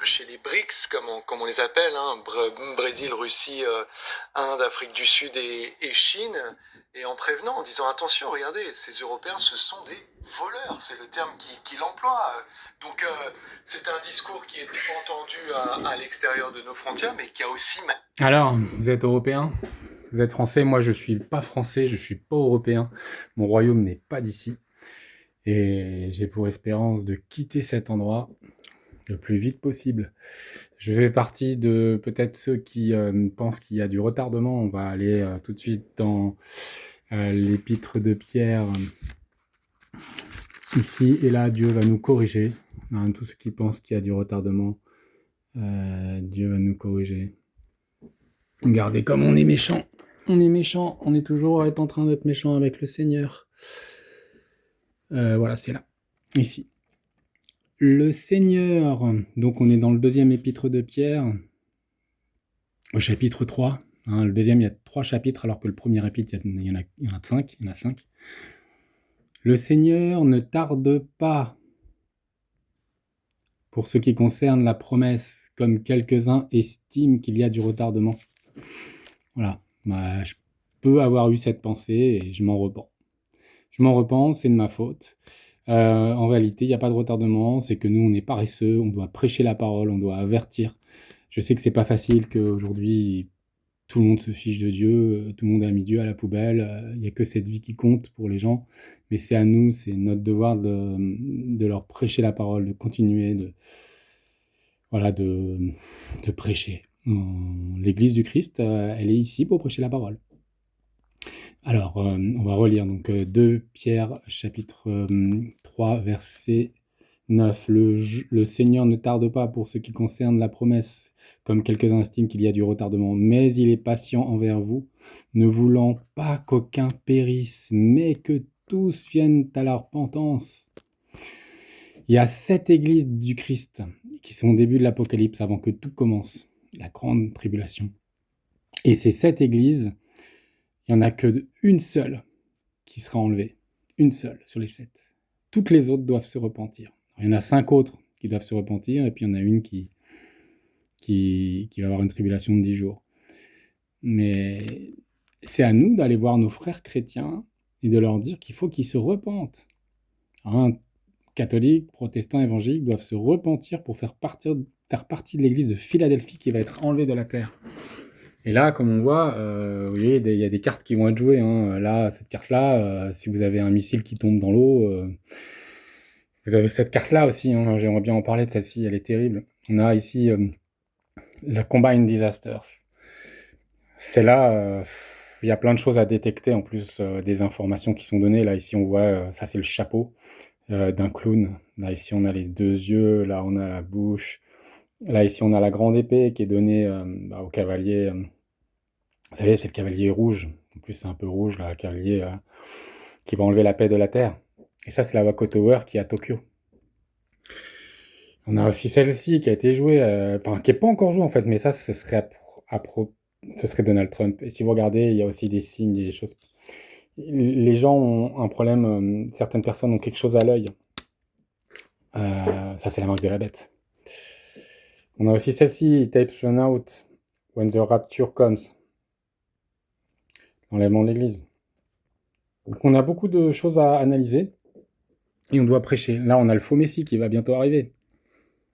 chez les BRICS, comme on les appelle, hein, Brésil, Russie, Inde, Afrique du Sud et Chine, et en prévenant, en disant attention, regardez, ces Européens, ce sont des voleurs, c'est le terme qu'il emploie. Donc c'est un discours qui est entendu à l'extérieur de nos frontières, mais qui a aussi... Alors, vous êtes européen? Vous êtes français? Moi, je suis pas français, je suis pas européen. Mon royaume n'est pas d'ici. Et j'ai pour espérance de quitter cet endroit le plus vite possible. Je fais partie de peut-être ceux qui pensent qu'il y a du retardement. On va aller tout de suite dans l'épître de Pierre. Ici et là, Dieu va nous corriger. Hein, tous ceux qui pensent qu'il y a du retardement, Dieu va nous corriger. Regardez comme on est méchant. On est méchant. On est toujours en train d'être méchant avec le Seigneur. Voilà, c'est là. Ici. Le Seigneur. Donc on est dans le deuxième épître de Pierre. Au chapitre 3. Hein, le deuxième, il y a 3 chapitres, alors que le premier épître, il y en a 5. Il y en a 5. Le Seigneur ne tarde pas. Pour ce qui concerne la promesse, comme quelques-uns estiment qu'il y a du retardement. Voilà. Bah, je peux avoir eu cette pensée et je m'en repens. Je m'en repens, c'est de ma faute. En réalité, il n'y a pas de retardement, c'est que nous, on est paresseux, on doit prêcher la parole, on doit avertir. Je sais que c'est pas facile, qu'aujourd'hui, tout le monde se fiche de Dieu, tout le monde a mis Dieu à la poubelle, il n'y a que cette vie qui compte pour les gens, mais c'est à nous, c'est notre devoir de leur prêcher la parole, de continuer, de prêcher. L'Église du Christ, elle est ici pour prêcher la parole. Alors, on va relire donc 2 Pierre chapitre 3 verset 9. Le Seigneur ne tarde pas pour ce qui concerne la promesse, comme quelques-uns estiment qu'il y a du retardement, mais il est patient envers vous, ne voulant pas qu'aucun périsse, mais que tous viennent à la repentance. Il y a 7 églises du Christ qui sont au début de l'Apocalypse, avant que tout commence, la grande tribulation. Et ces 7 églises, il n'y en a qu'une seule qui sera enlevée. Une seule sur les 7. Toutes les autres doivent se repentir. Il y en a 5 autres qui doivent se repentir, et puis il y en a une qui va avoir une tribulation de 10 jours. Mais c'est à nous d'aller voir nos frères chrétiens et de leur dire qu'il faut qu'ils se repentent. Hein, catholiques, protestants, évangéliques doivent se repentir pour faire partie de l'église de Philadelphie qui va être enlevée de la terre. Et là, comme on voit, vous voyez, il y a des cartes qui vont être jouées. Hein. Là, cette carte-là, si vous avez un missile qui tombe dans l'eau, vous avez cette carte-là aussi. Hein. J'aimerais bien en parler de celle-ci, elle est terrible. On a ici la Combined Disasters. C'est là, il y a plein de choses à détecter, en plus des informations qui sont données. Là, ici, on voit, ça c'est le chapeau d'un clown. Là, ici, on a les 2 yeux. Là, on a la bouche. Là, ici, on a la grande épée qui est donnée au cavalier. Vous savez, c'est le cavalier rouge. En plus, c'est un peu rouge, là, le cavalier qui va enlever la paix de la Terre. Et ça, c'est la Wako Tower qui est à Tokyo. On a aussi celle-ci qui a été jouée, enfin, qui n'est pas encore jouée en fait, mais ça, ce serait ce serait Donald Trump. Et si vous regardez, il y a aussi des signes, des choses. Les gens ont un problème, certaines personnes ont quelque chose à l'œil. Ça, c'est la marque de la bête. On a aussi celle-ci, Tapes Run Out, When the Rapture Comes. L'enlèvement de l'église. Donc on a beaucoup de choses à analyser et on doit prêcher. Là, on a le faux Messie qui va bientôt arriver.